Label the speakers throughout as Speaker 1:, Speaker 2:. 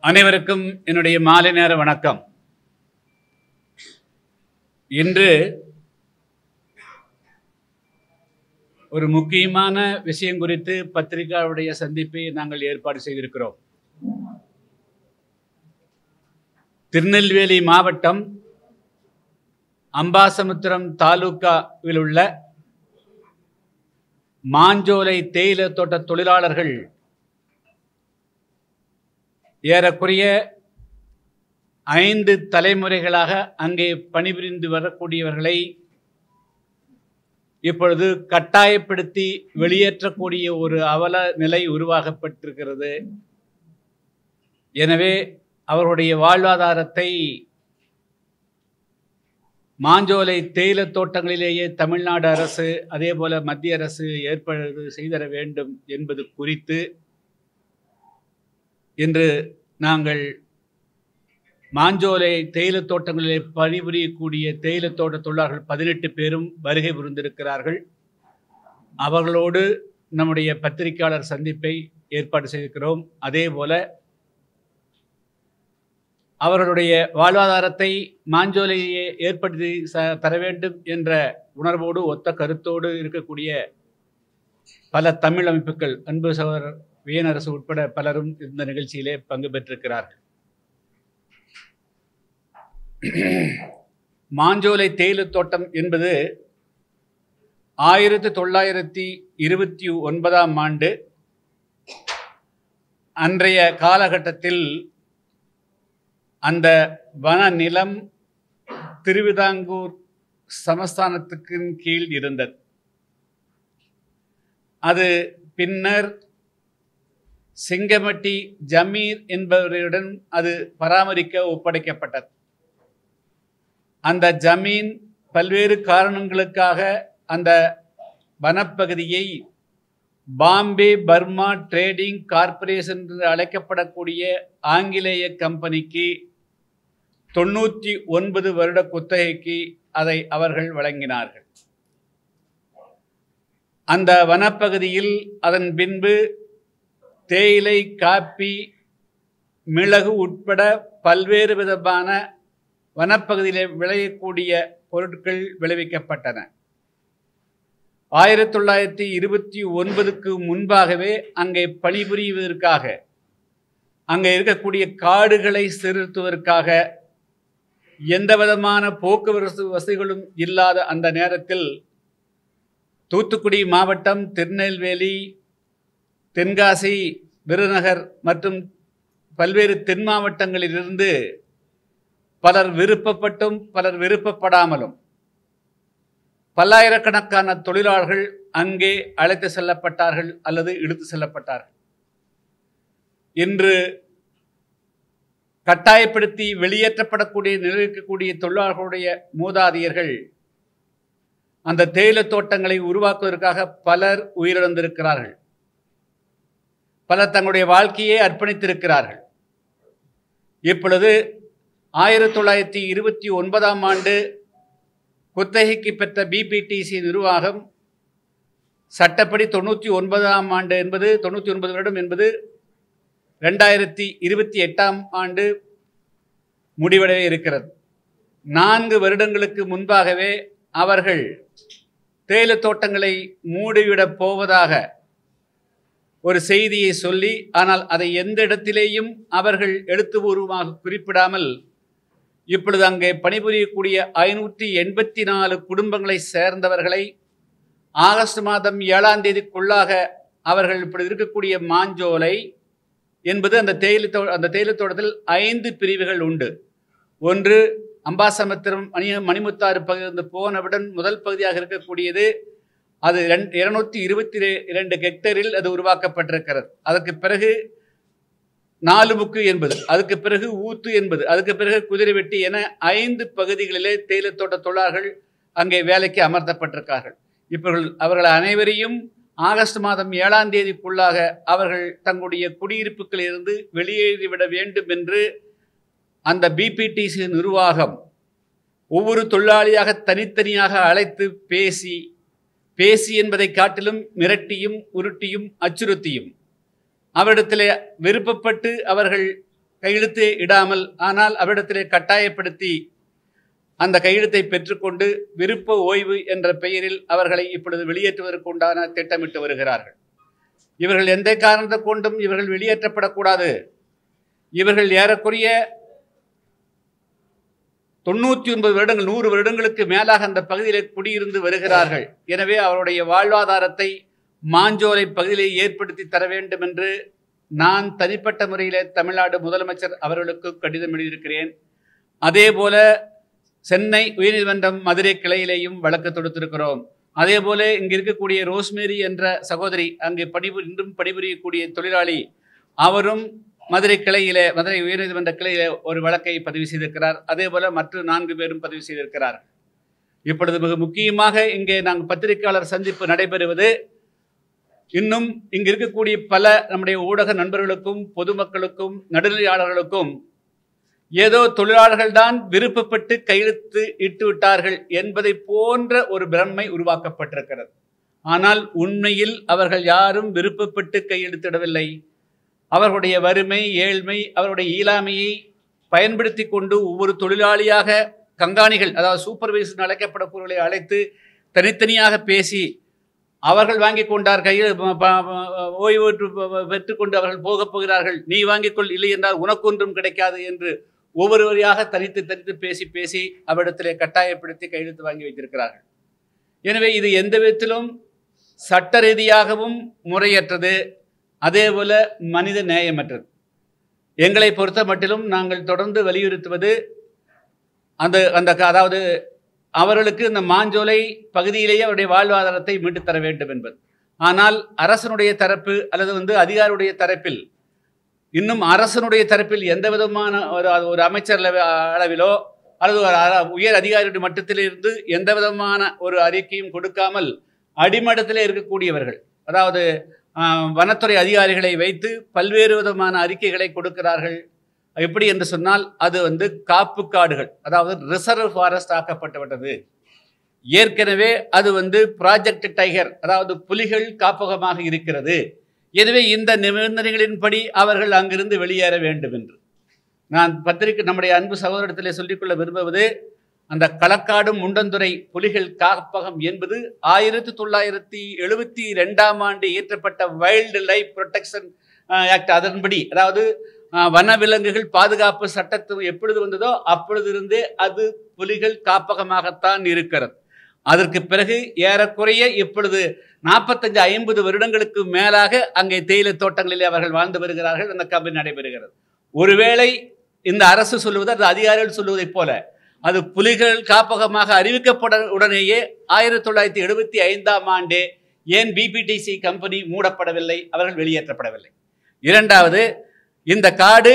Speaker 1: அனைவருக்கும் என்னுடைய மாலை நேர வணக்கம். இன்று ஒரு முக்கியமான விஷயம் குறித்து பத்திரிகையாளருடைய சந்திப்பை நாங்கள் ஏற்பாடு செய்திருக்கிறோம். திருநெல்வேலி மாவட்டம் அம்பாசமுத்திரம் தாலுகாவில் உள்ள மாஞ்சோலை தேயிலை தோட்ட தொழிலாளர்கள் ஏறக்குறைய 5 தலைமுறைகளாக அங்கே பணிபுரிந்து வரக்கூடியவர்களை இப்பொழுது கட்டாயப்படுத்தி வெளியேற்றக்கூடிய ஒரு அவல நிலை உருவாக்கப்பட்டிருக்கிறது. எனவே அவருடைய வாழ்வாதாரத்தை மாஞ்சோலை தேயிலை தோட்டங்களிலேயே தமிழ்நாடு அரசு அதே போல மத்திய அரசு ஏற்பாடு செய்தர வேண்டும் என்பது குறித்து இன்று நாங்கள் மாஞ்சோலை தேயிலை தோட்டங்களிலே பணிபுரியக்கூடிய தேயிலை தோட்ட தொழிலாளர்கள் 18 பேரும் வருகை புரிந்திருக்கிறார்கள். அவர்களோடு நம்முடைய பத்திரிகையாளர் சந்திப்பை ஏற்பாடு செய்திருக்கிறோம். அதே போல அவர்களுடைய வாழ்வாதாரத்தை மாஞ்சோலையை ஏற்படுத்தி தர வேண்டும் என்ற உணர்வோடு ஒத்த கருத்தோடு இருக்கக்கூடிய பல தமிழ் அமைப்புகள், அன்பு சகோதரர் வியனரசு உட்பட பலரும் இந்த நிகழ்ச்சியிலே பங்கு பெற்றிருக்கிறார்கள். மாஞ்சோலை தேயிலை தோட்டம் என்பது 1929ஆம் ஆண்டு அன்றைய காலகட்டத்தில் அந்த வன நிலம் திருவிதாங்கூர் சமஸ்தானத்துக்கு கீழ் இருந்தது. அது பின்னர் சிங்கமட்டி ஜமீர் என்பவருடன் அது பராமரிக்க ஒப்படைக்கப்பட்டது. அந்த ஜமீன் பல்வேறு காரணங்களுக்காக அந்த வனப்பகுதியை பாம்பே பர்மா ட்ரேடிங் கார்ப்பரேஷன் என்று அழைக்கப்படக்கூடிய ஆங்கிலேய கம்பெனிக்கு 99 வருட குத்தகைக்கு அதை அவர்கள் வழங்கினார்கள். அந்த வனப்பகுதியில் அதன் பின்பு தேயிலை, காப்பி, மிளகு உட்பட பல்வேறு விதமான வனப்பகுதியில் விளையக்கூடிய பொருட்கள் விளைவிக்கப்பட்டன. 1929க்கு முன்பாகவே அங்கே பணிபுரிவதற்காக அங்கே இருக்கக்கூடிய காடுகளை சிறுத்துவதற்காக எந்த விதமான போக்குவரத்து வசதிகளும் இல்லாத அந்த நேரத்தில் தூத்துக்குடி மாவட்டம், திருநெல்வேலி, தென்காசி, விருதுநகர் மற்றும் பல்வேறு தென் மாவட்டங்களிலிருந்து பலர் விருப்பப்பட்டும் பலர் விருப்பப்படாமலும் பல்லாயிரக்கணக்கான தொழிலாளர்கள் அங்கே அழைத்து செல்லப்பட்டார்கள் அல்லது இழுத்து செல்லப்பட்டார்கள். இன்று கட்டாயப்படுத்தி வெளியேற்றப்படக்கூடிய நிலைக்கக்கூடிய தொழிலாளர்களுடைய மூதாதையர்கள் அந்த தேயிலை தோட்டங்களை உருவாக்குவதற்காக பலர் உயிரிழந்திருக்கிறார்கள். பலர் தங்களுடைய வாழ்க்கையை அர்ப்பணித்திருக்கிறார்கள். இப்பொழுது 1929ஆம் ஆண்டு குத்தகைக்கு பெற்ற பிபிடிசி நிர்வாகம் சட்டப்படி 99ஆம் ஆண்டு என்பது 99 வருடம் என்பது 2028ஆம் ஆண்டு முடிவடைய இருக்கிறது. 4 வருடங்களுக்கு முன்பாகவே அவர்கள் தேயிலை தோட்டங்களை மூடிவிடப் போவதாக ஒரு செய்தியை சொல்லி, ஆனால் அதை எந்த இடத்திலேயும் அவர்கள் எழுத்துப்பூர்வமாக குறிப்பிடாமல் இப்பொழுது அங்கே பணிபுரியக்கூடிய 584 குடும்பங்களை சேர்ந்தவர்களை ஆகஸ்ட் மாதம் 7ஆம் தேதிக்குள்ளாக அவர்கள் இப்பொழுது இருக்கக்கூடிய மாஞ்சோலை என்பது அந்த தேயிலை தோட்டத்தில் 5 பிரிவுகள் உண்டு. ஒன்று அம்பாசமுத்திரம் மணிமுத்தாறு பகுதி போனவுடன் முதல் பகுதியாக இருக்கக்கூடியது. அது 222 ஹெக்டேரில் அது உருவாக்கப்பட்டிருக்கிறது. அதற்கு பிறகு 4 முக்கு என்பது, அதுக்கு பிறகு ஊத்து என்பது, அதுக்கு பிறகு குதிரைவெட்டி என 5 பகுதிகளிலே தேயிலை தோட்ட தொழிலாளர்கள் அங்கே வேலைக்கு அமர்த்தப்பட்டிருக்கார்கள். இப்போ அவர்கள் அனைவரையும் ஆகஸ்ட் மாதம் 7ஆம் தேதிக்குள்ளாக அவர்கள் தங்களுடைய குடியிருப்புகளில் இருந்து வெளியேறிவிட வேண்டும் என்று அந்த பிபிடிசி நிர்வாகம் ஒவ்வொரு தொழிலாளியாக தனித்தனியாக அழைத்து பேசி என்பதை காட்டிலும் மிரட்டியும் உருட்டியும் அச்சுறுத்தியும் அவரிடத்தில் விருப்பப்பட்டு அவர்கள் கையெழுத்து இடாமல், ஆனால் அவரிடத்திலே கட்டாயப்படுத்தி அந்த கையெழுத்தை பெற்றுக்கொண்டு விருப்ப ஓய்வு என்ற பெயரில் அவர்களை இப்பொழுது வெளியேற்றுவதற்கு உண்டான திட்டமிட்டு வருகிறார்கள். இவர்கள் எந்த காரணத்தை கொண்டும் இவர்கள் வெளியேற்றப்படக்கூடாது. இவர்கள் ஏறக்குறைய 99 வருடங்கள் 100 வருடங்களுக்கு மேலாக அந்த பகுதியில் குடியிருந்து வருகிறார்கள். எனவே அவருடைய வாழ்வாதாரத்தை மாஞ்சோலை பகுதியிலே ஏற்படுத்தி தர வேண்டும் என்று நான் தனிப்பட்ட முறையிலே தமிழ்நாடு முதலமைச்சர் அவர்களுக்கு கடிதம் எழுதியிருக்கிறேன். அதே போல சென்னை உயர்நீதிமன்றம் மதுரை கிளையிலேயும் வழக்கு தொடுத்திருக்கிறோம். அதே போல இங்கு இருக்கக்கூடிய ரோஸ்மேரி என்ற சகோதரி, அங்கு இன்றும் பணிபுரியக்கூடிய தொழிலாளி, அவரும் மதுரை உயர்நீதிமன்ற கிளையிலே ஒரு வழக்கை பதிவு செய்திருக்கிறார். அதே போல மற்ற 4 பேரும் பதிவு செய்திருக்கிறார். இப்பொழுது மிக முக்கியமாக இங்கே நாங்கள் பத்திரிகையாளர் சந்திப்பு நடைபெறுவது, இன்னும் இங்கு இருக்கக்கூடிய பல நம்முடைய ஊடக நண்பர்களுக்கும் பொதுமக்களுக்கும் நடுநிலையாளர்களுக்கும் ஏதோ தொழிலாளர்கள் தான் விருப்பப்பட்டு கையெழுத்து இட்டு விட்டார்கள் என்பதை போன்ற ஒரு பிரமை உருவாக்கப்பட்டிருக்கிறது. ஆனால் உண்மையில் அவர்கள் யாரும் விருப்பப்பட்டு கையெழுத்திடவில்லை. அவர்களுடைய வறுமை, ஏழ்மை, அவருடைய இயலாமையை பயன்படுத்தி கொண்டு ஒவ்வொரு தொழிலாளியாக கண்காணிகள், அதாவது சூப்பர்வைசர் அழைக்கப்படக்கூடியவர்களை அழைத்து தனித்தனியாக பேசி அவர்கள் வாங்கி கொண்டார், கையில் ஓய்வு பெற்றுக்கொண்டு அவர்கள் போகப் போகிறார்கள், நீ வாங்கிக்கொள், இல்லை என்றால் உனக்கொன்றும் கிடைக்காது என்று ஒவ்வொருவரையாக தனித்து பேசி அவரிடத்திலே கட்டாயப்படுத்தி கையெழுத்து வாங்கி வைத்திருக்கிறார்கள். எனவே இது எந்த விதத்திலும் சட்ட ரீதியாகவும் முறையற்றது, அதே போல மனித நேயமற்றது. எங்களை பொறுத்த மட்டிலும் நாங்கள் தொடர்ந்து வலியுறுத்துவது அதாவது அவர்களுக்கு இந்த மாஞ்சோலை பகுதியிலேயே அவருடைய வாழ்வாதாரத்தை மீட்டு தர வேண்டும் என்பது. ஆனால் அரசனுடைய தரப்பு அல்லது அதிகாரியுடைய தரப்பில், இன்னும் அரசனுடைய தரப்பில் எந்த விதமான ஒரு அமைச்சர் அளவிலோ அல்லது ஒரு உயர் அதிகாரியுடைய மட்டத்திலிருந்து எந்த விதமான ஒரு அறிக்கையும் கொடுக்காமல் அடிமட்டத்திலே இருக்கக்கூடியவர்கள், அதாவது வனத்துறை அதிகாரிகளை வைத்து பல்வேறு விதமான அறிக்கைகளை கொடுக்கிறார்கள். எப்படி என்று சொன்னால் அது காப்பு காடுகள், அதாவது ரிசர்வ் ஃபாரஸ்ட் ஆக்கப்பட்டுவிட்டது. ஏற்கனவே அது ப்ராஜெக்ட் டைகர், அதாவது புலிகள் காப்பகமாக இருக்கிறது. எனவே இந்த நிபந்தனைகளின்படி அவர்கள் அங்கிருந்து வெளியேற வேண்டும் என்று நான் நம்முடைய அன்பு சகோதரத்திலே சொல்லிக்கொள்ள விரும்புவது, அந்த களக்காடு முண்டந்துறை புலிகள் காப்பகம் என்பது 1972ஆம் ஆண்டு இயற்றப்பட்ட வைல்டு லைஃப் புரொடெக்ஷன் ஆக்ட், அதன்படி, அதாவது வனவிலங்குகள் பாதுகாப்பு சட்டத்து எப்பொழுது வந்ததோ அப்பொழுதிருந்தே அது புலிகள் காப்பகமாகத்தான் இருக்கிறது. அதற்கு பிறகு ஏறக்குறைய இப்பொழுது 45-50 வருடங்களுக்கு மேலாக அங்கே தேயிலை தோட்டங்களிலே அவர்கள் வாழ்ந்து வருகிறார்கள். அந்த கம்பெனி நடைபெறுகிறது. ஒருவேளை இந்த அரசு சொல்லுவது, அது அதிகாரிகள் சொல்லுவதைப் போல, அது புலிகள் காப்பகமாக அறிவிக்கப்பட உடனேயே 1975ஆம் ஆண்டே ஏன் பிபிடிசி கம்பெனி மூடப்படவில்லை, அவர்கள் வெளியேற்றப்படவில்லை? இரண்டாவது, இந்த காடு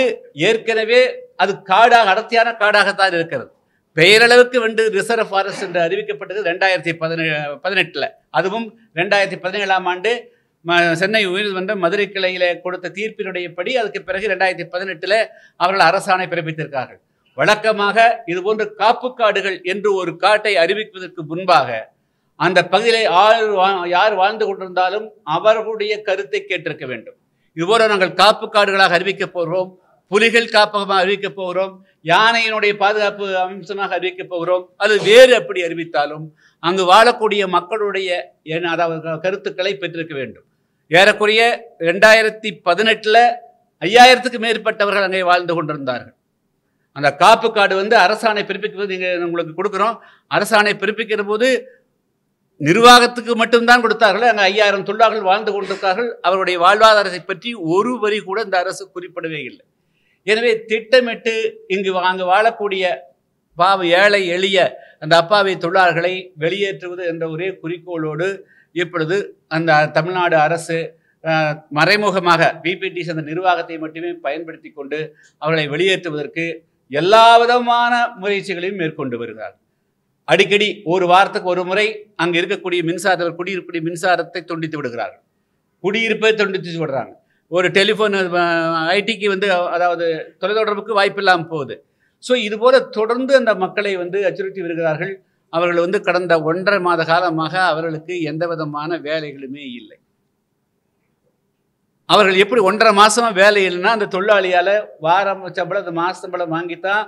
Speaker 1: ஏற்கனவே அது காடாக, அடர்த்தியான காடாகத்தான் இருக்கிறது. பெயரளவுக்கு ரிசர்வ் ஃபாரஸ்ட் என்று அறிவிக்கப்பட்டது 2018. அதுவும் 2017ஆம் ஆண்டு சென்னை உயர்நீதிமன்றம் மதுரை கிளையில கொடுத்த தீர்ப்பினுடைய படி அதுக்கு பிறகு 2018 அவர்கள் அரசாணை பிறப்பித்திருக்கார்கள். வழக்கமாக இதுபோன்ற காப்பு காடுகள் என்று ஒரு காட்டை அறிவிப்பதற்கு முன்பாக அந்த பகுதியிலே யார் வாழ்ந்து கொண்டிருந்தாலும் அவர்களுடைய கருத்தை கேட்டிருக்க வேண்டும். இதுபோல நாங்கள் காப்பு காடுகளாக அறிவிக்கப் போகிறோம், புலிகள் காப்பகமாக அறிவிக்கப் போகிறோம், யானையினுடைய பாதுகாப்பு அம்சமாக அறிவிக்கப் போகிறோம், அது வேறு எப்படி அறிவித்தாலும் அங்கு வாழக்கூடிய மக்களுடைய அதாவது கருத்துக்களை பெற்றிருக்க வேண்டும். ஏறக்குறைய 2018 5000க்கு மேற்பட்டவர்கள் அங்கே வாழ்ந்து கொண்டிருந்தார்கள். அந்த காப்பு காடு அரசாணை பிறப்பிக்கிறது நீங்கள் உங்களுக்கு கொடுக்குறோம். அரசாணை பிறப்பிக்கிற போது நிர்வாகத்துக்கு மட்டும்தான் கொடுத்தார்கள். அங்கே 5000 தொழிலாளர்கள் வாழ்ந்து கொண்டிருக்கார்கள். அவருடைய வாழ்வாதாரத்தை பற்றி ஒரு வரி கூட இந்த அரசு குறிப்பிடவே இல்லை. எனவே திட்டமிட்டு அங்கு வாழக்கூடிய ஏழை எளிய அந்த அப்பாவி தொழிலாளர்களை வெளியேற்றுவது என்ற ஒரே குறிக்கோளோடு இப்பொழுது அந்த தமிழ்நாடு அரசு மறைமுகமாக பிபிடிசி அந்த நிர்வாகத்தை மட்டுமே பயன்படுத்தி கொண்டு அவர்களை வெளியேற்றுவதற்கு எல்லா விதமான முயற்சிகளையும் மேற்கொண்டு வருகிறார். அடிக்கடி ஒரு வாரத்துக்கு ஒரு முறை அங்கு இருக்கக்கூடிய குடியிருக்கக்கூடிய மின்சாரத்தை துண்டித்து விடுகிறார்கள். குடியிருப்பை துண்டித்து விடுறாங்க. ஒரு டெலிஃபோன் ஐடிக்கு அதாவது தொலைத்தொடர்புக்கு வாய்ப்பில்லாமல் போகுது. ஸோ இதுபோல தொடர்ந்து அந்த மக்களை அச்சுறுத்தி வருகிறார்கள். அவர்கள் கடந்த 1.5 மாத காலமாக அவர்களுக்கு எந்த விதமான வேலைகளுமே இல்லை. அவர்கள் எப்படி 1.5 மாசமா வேலை இல்லைன்னா அந்த தொழிலாளியால் வாரம் சம்பளம் அந்த மாச சம்பளம் வாங்கித்தான்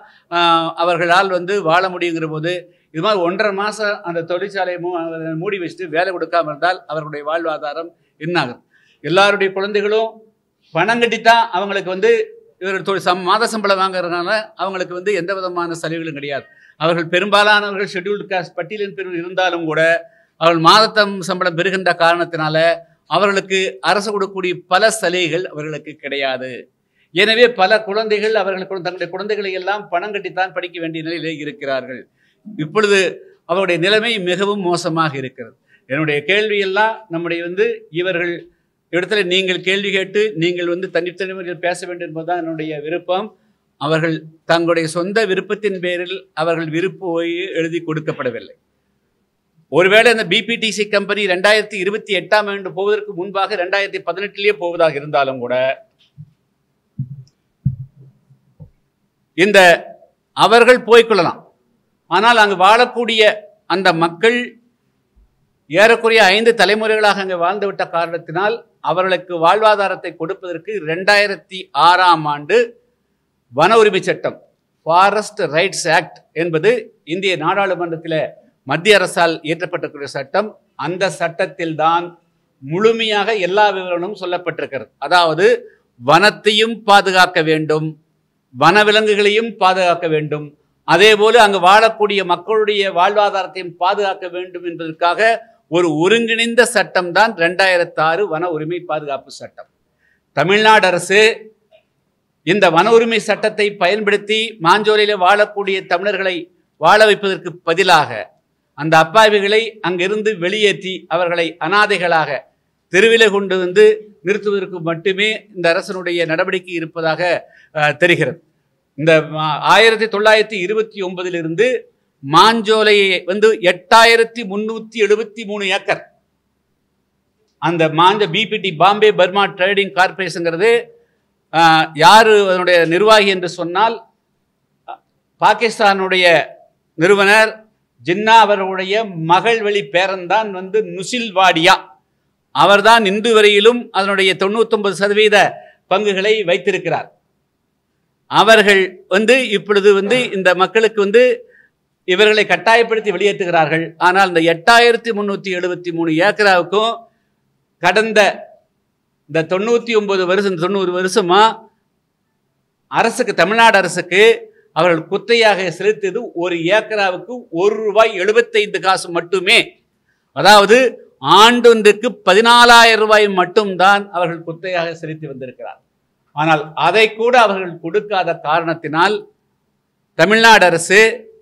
Speaker 1: அவர்களால் வந்து வாழ முடியுங்கிற போது இது மாதிரி 1.5 மாதம் அந்த தொழிற்சாலையை மூடி வச்சுட்டு வேலை கொடுக்காம இருந்தால் அவர்களுடைய வாழ்வாதாரம் என்ன ஆகும்? எல்லாருடைய குழந்தைகளும் பணம் கட்டித்தான் அவங்களுக்கு வந்து இவர்கள் மாத சம்பளம் வாங்குறதுனால அவங்களுக்கு வந்து எந்த விதமான சலுகைகளும் கிடையாது. அவர்கள் பெரும்பாலானவர்கள் ஷெட்யூல்டு காஸ்ட் பட்டியலின் பிரிவில் இருந்தாலும் கூட அவர்கள் மாதத்தம் சம்பளம் பெறுகின்ற காரணத்தினால அவர்களுக்கு அரசு கொடுக்கக்கூடிய பல சலுகைகள் அவர்களுக்கு கிடையாது. எனவே பல குழந்தைகள் அவர்கள் தங்களுடைய குழந்தைகளை எல்லாம் பணம் கட்டித்தான் படிக்க வேண்டிய நிலையிலே இருக்கிறார்கள். இப்பொழுது அவருடைய நிலைமை மிகவும் மோசமாக இருக்கிறது. என்னுடைய கேள்வியெல்லாம் நம்முடைய வந்து இவர்கள் இடத்துல நீங்கள் கேள்வி கேட்டு நீங்கள் வந்து தனித்தனி முறையில் பேச வேண்டும் என்பதுதான் என்னுடைய விருப்பம். அவர்கள் தங்களுடைய சொந்த விருப்பத்தின் பேரில் அவர்கள் விருப்ப எழுதி கொடுக்கப்படவில்லை. ஒருவேளை இந்த பிபிடிசி கம்பெனி 2028ஆம் ஆண்டு போவதற்கு முன்பாக 2018 போவதாக இருந்தாலும் கூட இந்த அவர்கள் போய்கொள்ளலாம். ஆனால் அங்கு வாழக்கூடிய அந்த மக்கள் ஏறக்குறைய 5 தலைமுறைகளாக அங்கே வாழ்ந்துவிட்ட காரணத்தினால் அவர்களுக்கு வாழ்வாதாரத்தை கொடுப்பதற்கு 2006ஆம் ஆண்டு வன உரிமை சட்டம் ஃபாரஸ்ட் ரைட்ஸ் ஆக்ட் என்பது இந்திய நாடாளுமன்றத்தில் மத்திய அரசால் இயற்றப்பட்டிருக்கிற சட்டம். அந்த சட்டத்தில் தான் முழுமையாக எல்லா விவரங்களும் சொல்லப்பட்டிருக்கிறது. அதாவது வனத்தையும் பாதுகாக்க வேண்டும், வனவிலங்குகளையும் பாதுகாக்க வேண்டும், அதே போல அங்கு வாழக்கூடிய மக்களுடைய வாழ்வாதாரத்தையும் பாதுகாக்க வேண்டும் என்பதற்காக ஒரு ஒருங்கிணைந்த சட்டம் தான் 2006 வன உரிமை பாதுகாப்பு சட்டம். தமிழ்நாடு அரசு இந்த வன உரிமை சட்டத்தை பயன்படுத்தி மாஞ்சோலையில் வாழக்கூடிய தமிழர்களை வாழ வைப்பதற்கு பதிலாக அந்த அப்பாவிகளை அங்கிருந்து வெளியேற்றி அவர்களை அனாதைகளாக தெருவிலே கொண்டு வந்து நிறுத்துவதற்கு மட்டுமே இந்த அரசனுடைய நடவடிக்கை இருப்பதாக தெரிகிறது. இந்த 1929 மாஞ்சோலையை வந்து 8373 ஏக்கர் அந்த பிபிடி பாம்பே பர்மா ட்ரேடிங் கார்பரேஷன்ங்கிறது யாரு அதனுடைய நிர்வாகி என்று சொன்னால் பாகிஸ்தானுடைய நிறுவனர் ஜின்னா அவர்களுடைய மகள் வழி பேரன்தான் வந்து நுசில் வாடியா. அவர்தான் இன்று வரையிலும் அதனுடைய 99% பங்குகளை வைத்திருக்கிறார். அவர்கள் வந்து இப்பொழுது வந்து இந்த மக்களுக்கு வந்து இவர்களை கட்டாயப்படுத்தி வெளியேற்றுகிறார்கள். ஆனால் இந்த 8373 ஏக்கராவுக்கும் கடந்த இந்த 99 வருஷம் 90 வருஷமா அரசுக்கு தமிழ்நாடு அரசுக்கு அவர்கள் குத்தையாக செலுத்தியது ஒரு ஏக்கராவுக்கு ₹1.75 மட்டுமே. அதாவது ஆண்டொன்றுக்கு 14,000 ரூபாய் மட்டும்தான் அவர்கள் குத்தையாக செலுத்தி வந்திருக்கிறார். ஆனால் அதை கூட அவர்கள் கொடுக்காத காரணத்தினால் தமிழ்நாடு அரசு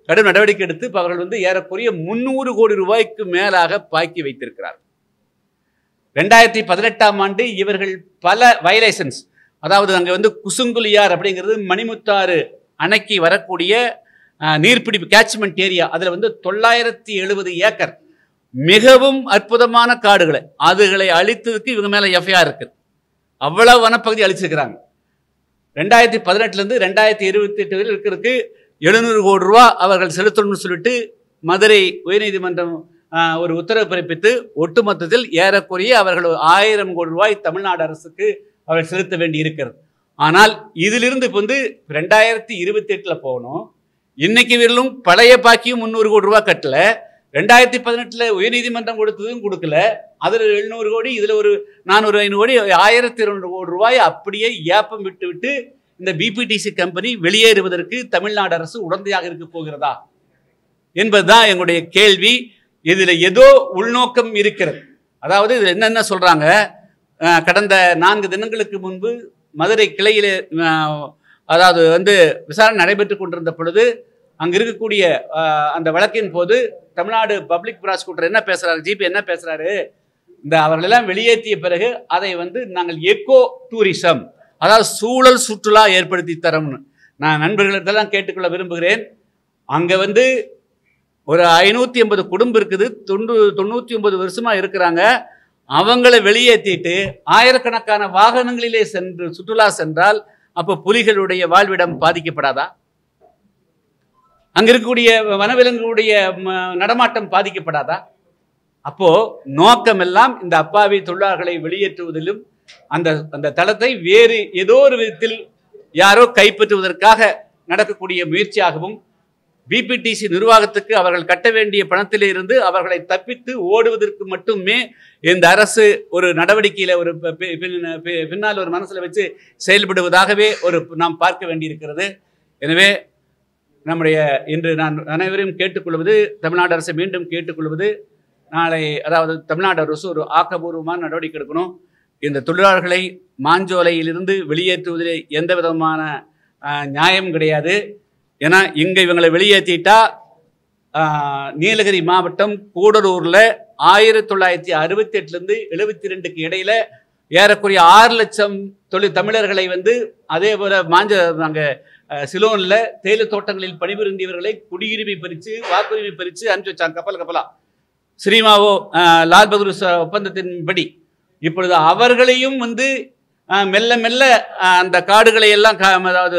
Speaker 1: கடும் நடவடிக்கை எடுத்து அவர்கள் வந்து ஏறக்குறைய 300 கோடி ரூபாய்க்கு மேலாக பாக்கி வைத்திருக்கிறார். 2018ஆம் ஆண்டு இவர்கள் பல வயலேஷன்ஸ், அதாவது அங்கே வந்து குசுங்குலியார் அப்படிங்கிறது மணிமுத்தாறு அணைக்கு வரக்கூடிய நீர்பிடிப்பு கேட்ச்மெண்ட் ஏரியா, அதில் வந்து 970 ஏக்கர் மிகவும் அற்புதமான காடுகளை அதுகளை அழித்ததுக்கு இவங்க மேலே எஃப்ஐஆர் இருக்குது. அவ்வளவு வனப்பகுதி அழிச்சிருக்கிறாங்க. 2018 2028 வரை இருக்கிறதுக்கு 700 கோடி ரூபா அவர்கள் செலுத்தணும்னு சொல்லிட்டு மதுரை உயர்நீதிமன்றம் ஒரு உத்தரவு பிறப்பித்து ஒட்டுமொத்தத்தில் ஏறக்குறைய அவர்கள் 1000 கோடி ரூபாய் தமிழ்நாடு அரசுக்கு அவர்கள் செலுத்த வேண்டி இருக்கிறது. ஆனால் இதிலிருந்து இப்போ வந்து 2028 போகணும். இன்னைக்கு வீரலும் பழைய பாக்கியும் 300 கோடி ரூபாய் கட்டல. 2018 உயர்நீதிமன்றம் கொடுத்ததும் கொடுக்கல. அதில் 700 கோடி, இதில் ஒரு 400-500 கோடி, 1200 கோடி ரூபாய் அப்படியே ஏப்பம் விட்டு இந்த பிபிடிசி கம்பெனி வெளியேறுவதற்கு தமிழ்நாடு அரசு உடந்தையாக இருக்க போகிறதா என்பதுதான் எங்களுடைய கேள்வி. இதில் ஏதோ உள்நோக்கம் இருக்கிறது. அதாவது இதில் என்னென்ன சொல்றாங்க, கடந்த 4 தினங்களுக்கு முன்பு மதுரை கிளையிலே அதாவது வந்து விசாரணை நடைபெற்று கொண்டிருந்த பொழுது அங்கே இருக்கக்கூடிய அந்த வழக்கின் போது தமிழ்நாடு பப்ளிக் ப்ராசிக்யூட்டர் என்ன பேசுறாரு, ஜிபி என்ன பேசுறாரு, இந்த அவர்களெல்லாம் வெளியேற்றிய பிறகு அதை வந்து நாங்கள் எக்கோ டூரிசம், அதாவது சூழல் சுற்றுலா ஏற்படுத்தி தரோம்னு நான் நண்பர்களிடத்தெல்லாம் கேட்டுக்கொள்ள விரும்புகிறேன். அங்கே வந்து ஒரு 580 குடும்பம் இருக்குது, 99 வருஷமா இருக்கிறாங்க. அவங்களை வெளியேற்றிட்டு ஆயிரக்கணக்கான வாகனங்களிலே சென்று சுற்றுலா சென்றால் அப்போ புலிகளுடைய வாழ்விடம் பாதிக்கப்படாதா? அங்க இருக்கக்கூடிய வனவிலங்குடைய நடமாட்டம் பாதிக்கப்படாதா? அப்போ நோக்கம் எல்லாம் இந்த அப்பாவி தொழிலாளர்களை வெளியேற்றுவதிலும் அந்த அந்த தளத்தை வேறு ஏதோ ஒரு விதத்தில் யாரோ கைப்பற்றுவதற்காக நடக்கக்கூடிய முயற்சியாகவும் பிபிடிசி நிர்வாகத்துக்கு அவர்கள் கட்ட வேண்டிய பணத்திலே இருந்து அவர்களை தப்பித்து ஓடுவதற்கு மட்டுமே இந்த அரசு ஒரு நடவடிக்கையில ஒரு பின்னால் ஒரு மனசுல வச்சு செயல்படுவதாகவே நாம் பார்க்க வேண்டியிருக்கிறது. எனவே நம்முடைய இன்று நான் அனைவரையும் கேட்டுக்கொள்வது, தமிழ்நாடு அரசை மீண்டும் கேட்டுக்கொள்வது, நாளை அதாவது தமிழ்நாடு அரசு ஒரு ஆக்கப்பூர்வமான நடவடிக்கை எடுக்கணும். இந்த தொழிலாளர்களை மாஞ்சோலையிலிருந்து வெளியேற்றுவதில் எந்த விதமான நியாயம் கிடையாது. ஏன்னா இங்க இவங்களை வெளியேற்றிட்டா நீலகிரி மாவட்டம் கூடலூர்ல 1968 72க்கு இடையில ஏறக்குறைய 6 லட்சம் தமிழர்களை அதே போல நாங்க சிலோன்ல தேயிலை தோட்டங்களில் பணிபுரிந்தவர்களை குடியுரிமை பறிச்சு வாக்குரிமை பறிச்சு அனுப்பிச்சு வச்சாங்க கப்பலா. ஸ்ரீமாவோ லால் பகதூர் ஒப்பந்தத்தின்படி இப்பொழுது அவர்களையும் மெல்ல மெல்ல அந்த காடுகளை எல்லாம் அதாவது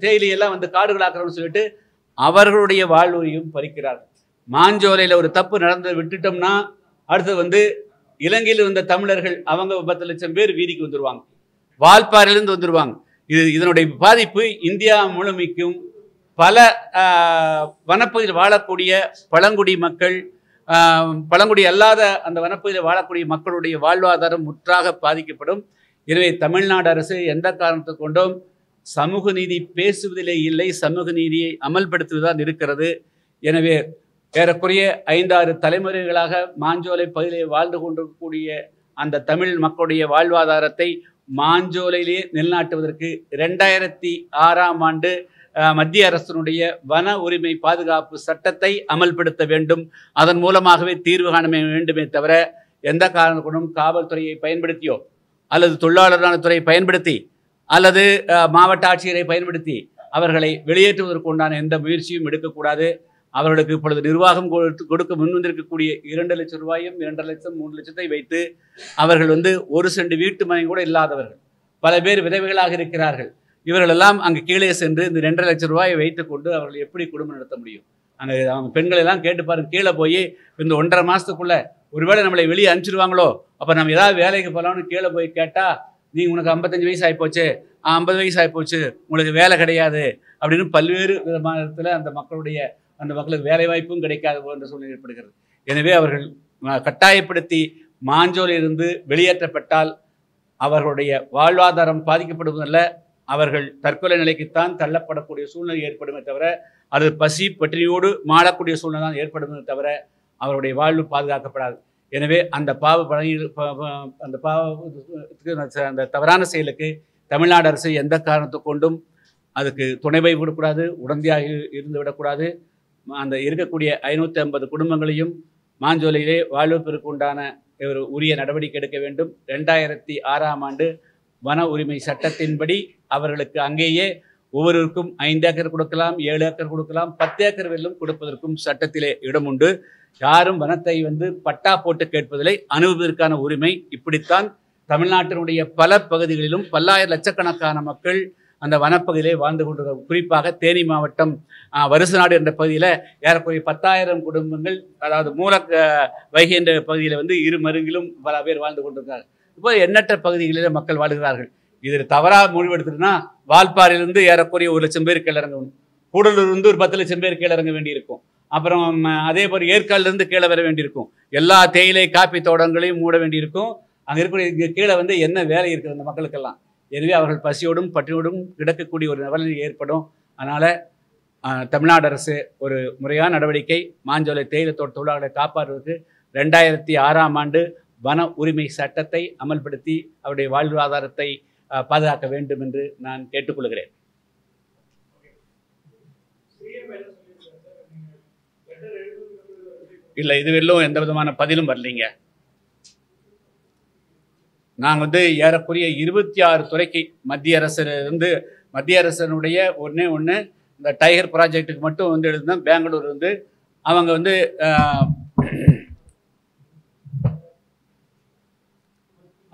Speaker 1: தேயிலையெல்லாம் காடுகளாக்கணும்னு சொல்லிட்டு அவர்களுடைய வாழ்வையும் பறிக்கிறார்கள். மாஞ்சோலையில் ஒரு தப்பு நடந்து விட்டுட்டோம்னா அடுத்து இலங்கையில் வந்த தமிழர்கள் அவங்க 10 லட்சம் பேர் வீதிக்கு வந்துடுவாங்க, வால்பாறையிலிருந்து வந்துடுவாங்க. இதனுடைய பாதிப்பு இந்தியா முழுமைக்கும் பல வனப்பகுதியில் வாழக்கூடிய பழங்குடி மக்கள், பழங்குடி அல்லாத அந்த வனப்பகுதியில் வாழக்கூடிய மக்களுடைய வாழ்வாதாரம் முற்றாக பாதிக்கப்படும். எனவே தமிழ்நாடு அரசு எந்த காரணத்தை கொண்டும் சமூக நீதி பேசுவதிலே இல்லை, சமூக நீதியை அமல்படுத்துவதுதான் இருக்கிறது. எனவே ஏறக்குறைய 5-6 தலைமுறைகளாக மாஞ்சோலை பகுதியிலே வாழ்ந்து கொண்டிருக்கக்கூடிய அந்த தமிழ் மக்களுடைய வாழ்வாதாரத்தை மாஞ்சோலையிலே நிலைநாட்டுவதற்கு 2006ஆம் ஆண்டு மத்திய அரசினுடைய வன உரிமை பாதுகாப்பு சட்டத்தை அமல்படுத்த வேண்டும். அதன் மூலமாகவே தீர்வு காண வேண்டுமே தவிர எந்த காரணம் கொண்டும் காவல்துறையை பயன்படுத்தியோ அல்லது தொழிலாளர் நலத்துறையை பயன்படுத்தி அல்லது மாவட்ட ஆட்சியரை பயன்படுத்தி அவர்களை வெளியேற்றுவதற்கு உண்டான எந்த முயற்சியும் எடுக்கக்கூடாது. அவர்களுக்கு இப்பொழுது நிர்வாகம் கொடுக்க முன்வந்திருக்கக்கூடிய 2 லட்சம் ரூபாயும் 2.5 லட்சம் 3 லட்சத்தை வைத்து அவர்கள் ஒரு சென்ட் வீட்டு மனை கூட இல்லாதவர்கள், பல பேர் விதவைகளாக இருக்கிறார்கள். இவர்களெல்லாம் அங்கு கீழே சென்று இந்த 2.5 லட்சம் ரூபாயை வைத்துக்கொண்டு அவர்கள் எப்படி குடும்பம் நடத்த முடியும்? அங்கே அவங்க பெண்கள் எல்லாம் கேட்டு பாருங்க, கீழே போய் இந்த 1.5 மாதத்துக்குள்ள ஒருவேளை நம்மளை வெளியே அனுப்பிச்சிடுவாங்களோ, அப்போ நம்ம ஏதாவது வேலைக்கு போகலாம்னு கீழே போய் கேட்டால் நீங்கள் உனக்கு 55 வயசு ஆகிப்போச்சு, 50 வயசு ஆகிப்போச்சு, உங்களுக்கு வேலை கிடையாது அப்படின்னு பல்வேறு விதமானத்தில் அந்த மக்களுக்கு வேலை வாய்ப்பும் கிடைக்காது போன்ற சூழ்நிலை ஏற்படுகிறது. எனவே அவர்கள் கட்டாயப்படுத்தி மாஞ்சோலிலிருந்து வெளியேற்றப்பட்டால் அவர்களுடைய வாழ்வாதாரம் பாதிக்கப்படுவதல்ல, அவர்கள் தற்கொலை நிலைக்குத்தான் தள்ளப்படக்கூடிய சூழ்நிலை ஏற்படுமே தவிர அது பசி பற்றியோடு மாறக்கூடிய சூழ்நிலை தான் ஏற்படுமே தவிர அவருடைய வாழ்வு பாதுகாக்கப்படாது. எனவே அந்த அந்த தவறான செயலுக்கு தமிழ்நாடு அரசு எந்த காரணத்தை கொண்டும் அதுக்கு துணைவை விடக்கூடாது, உடந்தையாக இருந்து விடக்கூடாது. அந்த இருக்கக்கூடிய 550 குடும்பங்களையும் மாஞ்சோலையிலே வாழ்வதற்கு உண்டான ஒரு உரிய நடவடிக்கை எடுக்க வேண்டும். 2006ஆம் ஆண்டு வன உரிமை சட்டத்தின்படி அவர்களுக்கு அங்கேயே ஒவ்வொருவருக்கும் 5 ஏக்கர் கொடுக்கலாம், 7 ஏக்கர் கொடுக்கலாம், 10 ஏக்கர் வெல்லும் கொடுப்பதற்கும் சட்டத்திலே இடம் உண்டு. யாரும் வனத்தை பட்டா போட்டு கேட்பதில்லை, அனுபவதற்கான உரிமை. இப்படித்தான் தமிழ்நாட்டினுடைய பல பகுதிகளிலும் பல்லாயிரம் லட்சக்கணக்கான மக்கள் அந்த வனப்பகுதியிலே வாழ்ந்து கொண்டிருக்கிறார். குறிப்பாக தேனி மாவட்டம் வருசநாடு என்ற பகுதியில் ஏறக்குறைய 10,000 குடும்பங்கள், அதாவது வைகை என்ற பகுதியில் இரு மருங்கிலும் பல பேர் வாழ்ந்து கொண்டிருக்கிறார்கள். இப்போ எண்ணற்ற பகுதிகளில் மக்கள் வாழ்கிறார்கள். இதில் தவறாக முடிவெடுத்துட்டுனா வால்பாறையிலிருந்து ஏறக்குறைய 1 லட்சம் பேர் கீழே இறங்கணும், கூடலூர்லேருந்து ஒரு 10 லட்சம் பேர் கீழே இறங்க வேண்டியிருக்கும், அப்புறம் அதே போல் ஏற்காடுலேருந்து கீழே வர வேண்டியிருக்கும், எல்லா தேயிலை காப்பி தோட்டங்களையும் மூட வேண்டியிருக்கும். அங்கே இருக்கக்கூடிய கீழே என்ன வேலை இருக்குது அந்த மக்களுக்கெல்லாம்? எனவே அவர்கள் பசியோடும் பட்டினியோடும் கிடக்கக்கூடிய ஒரு நிலைமை ஏற்படும். அதனால் தமிழ்நாடு அரசு ஒரு முறையான நடவடிக்கை மாஞ்சோலை தேயிலை தோட்ட தொழிலாளர்களை காப்பாற்றுவதற்கு 2006ஆம் ஆண்டு வன உரிமை சட்டத்தை அமல்படுத்தி அவருடைய வாழ்வாதாரத்தை பாதுகாக்க வேண்டும் என்று நான் கேட்டுக்கொள்கிறேன். இல்லை, இதுவரையிலும் எந்த விதமான பதிலும் வரலைங்க. நாங்கள் ஏறக்குறைய 26 துறைக்கு மத்திய அரசனுடைய ஒன்று இந்த டைகர் ப்ராஜெக்டுக்கு மட்டும் எழுதுனோம். பெங்களூர் அவங்க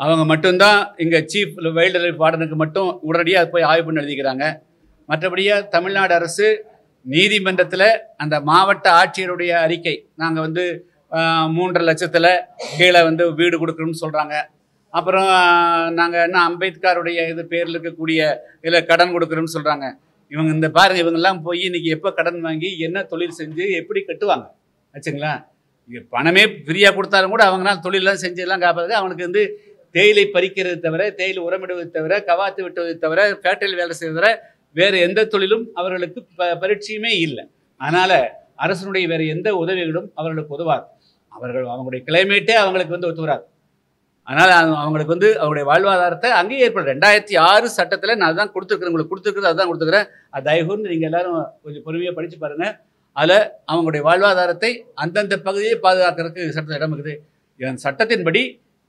Speaker 1: அவங்க மட்டும்தான் இங்கே சீஃப் வைல்டு லைஃப் வார்டனுக்கு மட்டும் உடனடியாக போய் ஆய்வு பண்ணி எழுதிக்கிறாங்க. மற்றபடியாக தமிழ்நாடு அரசு நீதிமன்றத்தில் அந்த மாவட்ட ஆட்சியருடைய அறிக்கை, நாங்கள் 3.5 லட்சத்தில் கீழே வீடு கொடுக்கணும்னு சொல்கிறாங்க. அப்புறம் நாங்கள் என்ன அம்பேத்கருடைய இது பேரில் இருக்கக்கூடிய இதில் கடன் கொடுக்குறோன்னு சொல்கிறாங்க. இவங்க இந்த பாருங்கள், இவங்கெல்லாம் போய் இன்றைக்கி எப்போ கடன் வாங்கி என்ன தொழில் செஞ்சு எப்படி கட்டுவாங்க ஆச்சுங்களா? இங்கே பணமே ஃப்ரீயாக கொடுத்தாலும் கூட அவங்களால தொழிலெலாம் செஞ்செல்லாம் காப்பாது. அவனுக்கு வந்து தேயிலை பறிக்கிறது தவிர, தேயிலை உரமிடுவது தவிர, கவாத்து விட்டுவது தவிர, ஃபேக்டரியில் வேலை செய்வதை தவிர வேறு எந்த தொழிலும் அவர்களுக்கு பரிட்சையுமே இல்லை. அதனால் அரசனுடைய வேறு எந்த உதவிகளும் அவர்களுக்கு உதவாது. அவங்களுடைய கிளைமேட்டே அவங்களுக்கு வந்து ஒத்துவராது. அதனால் அவங்களுக்கு வந்து அவங்களுடைய வாழ்வாதாரத்தை அங்கேயே ஏற்படுது. 2006 சட்டத்தில் நான் அதுதான் கொடுத்துருக்குறேன், உங்களுக்கு கொடுத்துருக்குறது அதுதான் கொடுத்துக்கிறேன். அது தயவுன்னு நீங்கள் எல்லோரும் கொஞ்சம் பொறுமையாக படித்து பாருங்கள். அதில் அவங்களுடைய வாழ்வாதாரத்தை அந்தந்த பகுதியை பாதுகாக்கிறதுக்கு சட்டத்தில் இடம் இருக்குது. இதன் சட்டத்தின்படி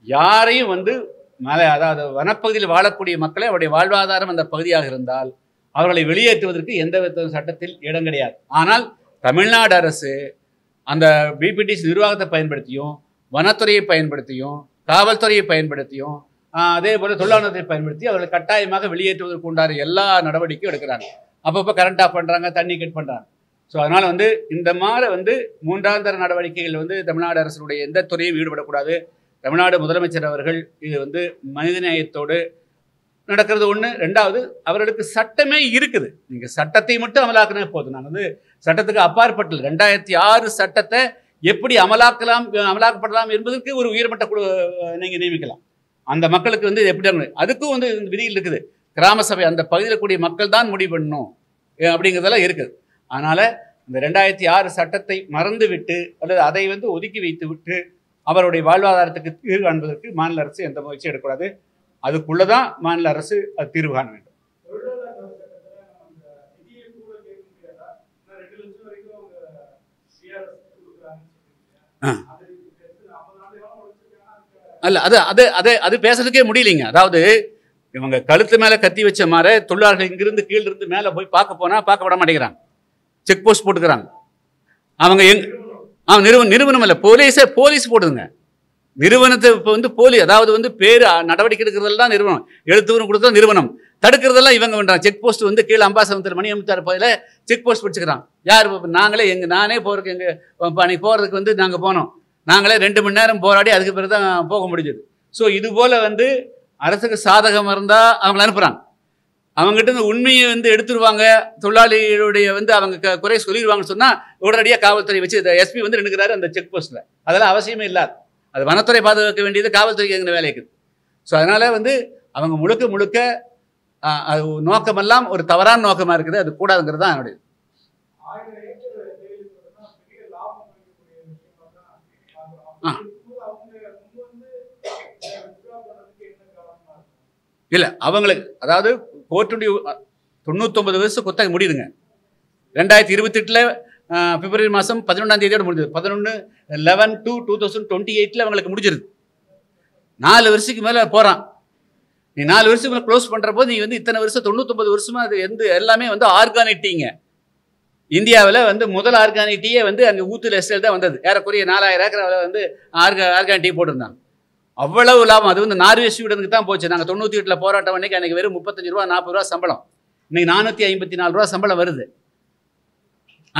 Speaker 1: யாரையும் வந்து அதாவது வனப்பகுதியில் வாழக்கூடிய மக்களை அவருடைய வாழ்வாதாரம் அந்த பகுதியாக இருந்தால் அவர்களை வெளியேற்றுவதற்கு எந்த வித சட்டத்தில் இடம் கிடையாது. ஆனால் தமிழ்நாடு அரசு அந்த பிபிடிசி நிர்வாகத்தை பயன்படுத்தியும், வனத்துறையை பயன்படுத்தியும், காவல்துறையை பயன்படுத்தியும், அதே போல் தொழிலாளர்களை பயன்படுத்தி அவர்களை கட்டாயமாக வெளியேற்றுவதற்கு உண்டான எல்லா நடவடிக்கையும் எடுக்கிறாங்க. அப்பப்போ கரண்ட் ஆஃப் பண்ணுறாங்க, தண்ணி கட் பண்ணுறாங்க. ஸோ அதனால் வந்து இந்த மாதிரி வந்து மூன்றாந்தர நடவடிக்கைகள் வந்து தமிழ்நாடு அரசுடைய எந்த துறையும் ஈடுபடக்கூடாது. தமிழ்நாடு முதலமைச்சர் அவர்கள் இது வந்து மனிதநேயத்தோடு நடக்கிறது ஒன்று. ரெண்டாவது, அவர்களுக்கு சட்டமே இருக்குது. நீங்கள் சட்டத்தை மட்டும் அமலாக்கினே போதும். நான் வந்து சட்டத்துக்கு அப்பாற்பட்டது 2006 சட்டத்தை எப்படி அமலாக்கப்படலாம் என்பதற்கு ஒரு உயர்மட்ட குழு நீங்கள் நியமிக்கலாம். அந்த மக்களுக்கு வந்து எப்படி அதுக்கும் வந்து விதிகள் இருக்குது. கிராம சபை அந்த பகுதியில் கூடிய மக்கள் தான் முடிவு பண்ணணும் அப்படிங்கிறதெல்லாம் இருக்குது. அதனால் இந்த 2006 சட்டத்தை மறந்து விட்டு அல்லது அதை வந்து ஒதுக்கி வைத்து விட்டு அவருடைய வாழ்வாதாரத்துக்கு தீர்வு காண்பதற்கு மாநில அரசு எந்த முயற்சியும் எடுக்கக்கூடாது. அதுக்குள்ளதான் மாநில அரசு அது தீர்வு காண வேண்டும். அல்ல, அது பேசுறதுக்கே முடியலைங்க. அதாவது இவங்க கழுத்து மேல கத்தி வச்ச மாதிரி தொழிலாளர்கள் இங்கிருந்து கீழ இருந்து மேல போய் பார்க்க போனா பார்க்க விட மாட்டேங்கிறாங்க. செக் போஸ்ட் போட்டுக்கிறாங்க. அவங்க நிறுவனம் இல்லை, போலீஸ் போடுதுங்க. நிறுவனத்தை இப்போ வந்து அதாவது வந்து பேர் நடவடிக்கை எடுக்கிறதெல்லாம் நிறுவனம், எழுத்துவரும் கொடுத்தா நிறுவனம், தடுக்கிறதெல்லாம் இவங்க பண்ணுறாங்க. செக் போஸ்ட் வந்து கீழே அம்பாசமுத்திர மணி அமுத்தார் பகுதியில் செக் போஸ்ட் பிடிச்சிக்கிறான். யார் நாங்களே நானே போகிறதுக்கு அன்றைக்கி போகிறதுக்கு வந்து நாங்கள் போனோம். நாங்களே 2 மணி நேரம் போராடி அதுக்கு பிறகு தான் போக முடிஞ்சது. ஸோ இது போல் வந்து அரசுக்கு சாதகம் இருந்தால் அவங்களை அனுப்புகிறாங்க. அவங்ககிட்ட இந்த உண்மையை வந்து எடுத்துருவாங்க, தொழிலாளிகளுடைய வந்து அவங்க குறை சொல்லிடுவாங்கன்னு சொன்னால் உடனடியாக காவல்துறை வச்சு எஸ்பி வந்து நின்றுக்கிறாரு அந்த செக் போஸ்ட்டில். அதெல்லாம் அவசியமே இல்லாது. அது வனத்துறை பாதுகாக்க வேண்டியது காவல்துறைக்கு எங்கள் வேலை இருக்குது. ஸோ அதனால் வந்து அவங்க முழுக்க அது நோக்கமெல்லாம் ஒரு தவறான நோக்கமாக இருக்குது. அது கூடாதுங்கிறது தான் என்னுடைய. இல்லை, அவங்களுக்கு அதாவது கோர்ட்டுடைய 99 வருஷம் குத்தகை முடியுதுங்க. 2028 பிப்ரவரி மாதம் 11ஆம் தேதியோடு முடிஞ்சது. 11/11/2028 அவங்களுக்கு முடிஞ்சிருது. 4 வருஷத்துக்கு மேலே போகிறான். நீ 4 வருஷத்துக்கு மேலே க்ளோஸ் பண்ணுற போது நீ வந்து இத்தனை வருஷம் 99 வருஷமாக அது எல்லாமே வந்து ஆர்கானிக் டீங்க. இந்தியாவில் வந்து முதல் ஆர்கானிக் டீயே வந்து அங்கே ஊத்து எஸ்டேட் தான் வந்தது. ஏறக்குறைய 4000 ஏக்கர் வந்து ஆர்கானிக் டீ போட்டிருந்தாங்க. அவ்வளவு லாபம். அது வந்து நார்வே ஸ்வீடனுக்கு தான் போச்சு. நாங்கள் 98 போராட்டம் அன்றைக்கி அன்றைக்கி வெறும் 35 ரூபா 40 ரூபா சம்பளம். இன்னைக்கு 454 ரூபா சம்பளம் வருது.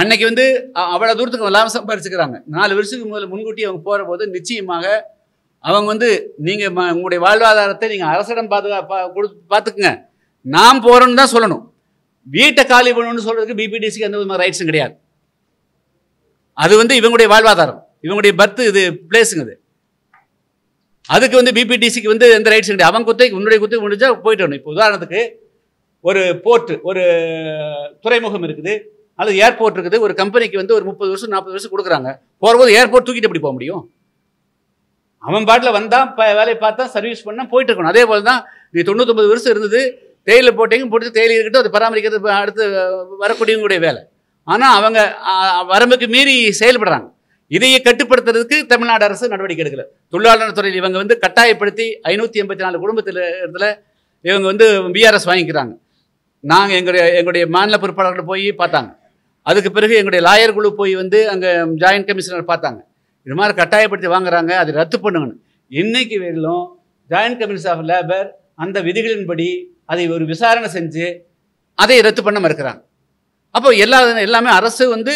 Speaker 1: அன்னைக்கு வந்து அவ்வளோ தூரத்துக்கு லாபம் சம்பாரிச்சுக்கிறாங்க. 4 வருஷத்துக்கு முன்கூட்டி அவங்க போகிற போது நிச்சயமாக அவங்க வந்து நீங்கள் உங்களுடைய வாழ்வாதாரத்தை நீங்கள் அரசிடம் பார்த்துக்குங்க, நாம் போகிறோன்னு தான் சொல்லணும். வீட்டை காலி பண்ணணும்னு சொல்கிறதுக்கு பிபிடிசிக்கு எந்த விதமான ரைட்ஸும் கிடையாது. அது வந்து இவங்களுடைய வாழ்வாதாரம், இவங்களுடைய பர்த் இது பிளேஸுங்க. அது அதுக்கு வந்து பிபிடிசிக்கு வந்து எந்த ரைட்ஸும் கிடையாது. அவங்க குத்தை உன்னுடைய குத்தை முடிஞ்சால் போயிட்டு வரணும். இப்போ உதாரணத்துக்கு ஒரு போர்ட்டு, ஒரு துறைமுகம் இருக்குது அல்லது ஏர்போர்ட் இருக்குது. ஒரு கம்பெனிக்கு வந்து ஒரு 30 வருஷம் 40 வருஷம் கொடுக்குறாங்க. போகிறபோது ஏர்போர்ட் தூக்கிட்டு எப்படி போக முடியும்? அவன் பாட்டில் வந்தால் வேலையை பார்த்தா சர்வீஸ் பண்ணால் போயிட்டு இருக்கணும். அதே போல் தான் நீ 99 வருஷம் இருந்தது, தேயிலை போட்டு தேயிலை இருக்கட்டும், அது பராமரிக்கிறது அடுத்து வரக்கூடியவங்களுடைய வேலை. ஆனால் அவங்க வரம்புக்கு மீறி செயல்படுறாங்க. இதையே கட்டுப்படுத்துறதுக்கு தமிழ்நாடு அரசு நடவடிக்கை எடுக்கல. தொழிலாளர் துறையில் இவங்க வந்து கட்டாயப்படுத்தி 584 குடும்பத்தில் இவங்க வந்து பிஆர்எஸ் வாங்கிக்கிறாங்க. நாங்கள் எங்களுடைய மாநில பொறுப்பாளர்கள் போய் பார்த்தாங்க. அதுக்கு பிறகு எங்களுடைய லாயர் குழு போய் வந்து அங்கே ஜாயின்ட் கமிஷனர் பார்த்தாங்க. இது மாதிரி கட்டாயப்படுத்தி வாங்குறாங்க, அதை ரத்து பண்ணுங்கன்னு. இன்னைக்கு வரையிலும் ஜாயின்ட் கமிஷனர் ஆஃப் லேபர் அந்த விதிகளின்படி அதை ஒரு விசாரணை செஞ்சு அதை ரத்து பண்ண மறுக்கிறாங்க. அப்போ எல்லாமே அரசு வந்து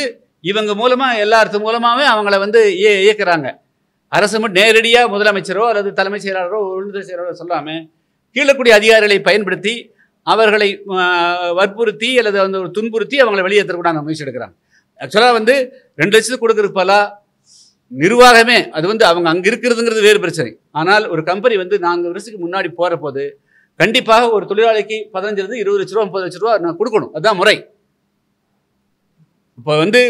Speaker 1: இவங்க மூலமாக எல்லாத்து மூலமாகவே அவங்கள வந்து இயக்குறாங்க. அரசு நேரடியாக முதலமைச்சரோ அல்லது தலைமைச் செயலாளரோ உள்துறை செயலாளரோ சொல்லாமல் கீழக்கூடிய அதிகாரிகளை பயன்படுத்தி அவர்களை வற்புறுத்தி அல்லது வந்து ஒரு துன்புறுத்தி அவங்களை வெளியேற்றக்கூடாது முயற்சி எடுக்கிறாங்க. ஆக்சுவலாக வந்து 2 லட்சத்துக்கு கொடுக்குறதுக்கு பலா நிர்வாகமே அது வந்து அவங்க அங்கே இருக்கிறதுங்கிறது வேறு பிரச்சனை. ஆனால் ஒரு கம்பெனி வந்து 4 வருஷத்துக்கு முன்னாடி போகிற போது கண்டிப்பாக ஒரு தொழிலாளிக்கு 15 20 லட்ச ரூபா 30 லட்ச ரூபா நான் கொடுக்கணும். அதுதான் முறை. இப்போ வந்து